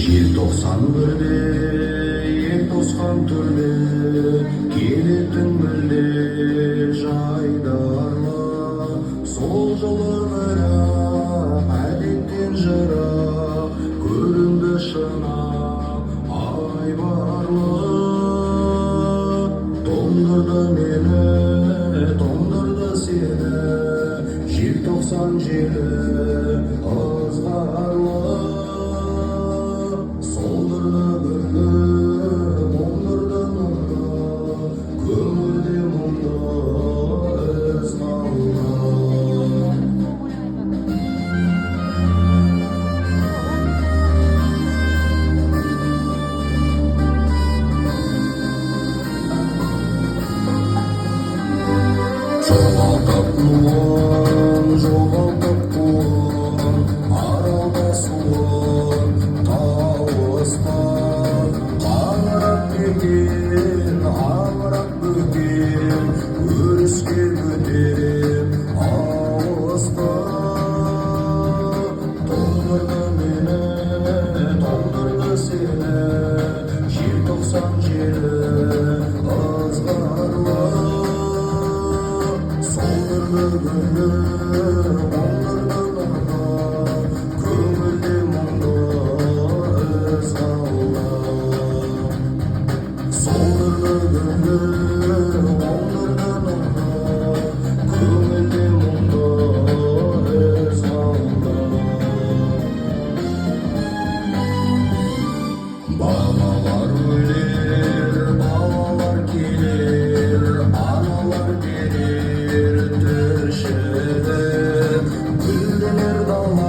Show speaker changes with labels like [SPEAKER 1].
[SPEAKER 1] Желтоқсан бірде ел тосқан түрде келетін мүлде жайдарлы сол жылы бірақ әдеттен жырақ көрінді шынақ айбарлы тоңдырды мені тоңдырды сені желтоқсан желі ызғарлы солдырды гүлді оңдырды нұрды көңілде мұңды із қалды. Жоғалтып туын, жоғалтып туын, аралда суын, тауыста қаңырап бекен, аңырап бөкен, өріске бөтен ауызда. Тоңдырды мені, тоңдырды сені, желтоқсан желі ызғарлы солдырды гүлді оңдырды нұрды көңілде мұңды із қалды. Солдырды гүлді оңдырды нұрды көңілде мұңды із қалды. Балалар өлер, балалар келер, аналар берер тіршілік, гүлденер дала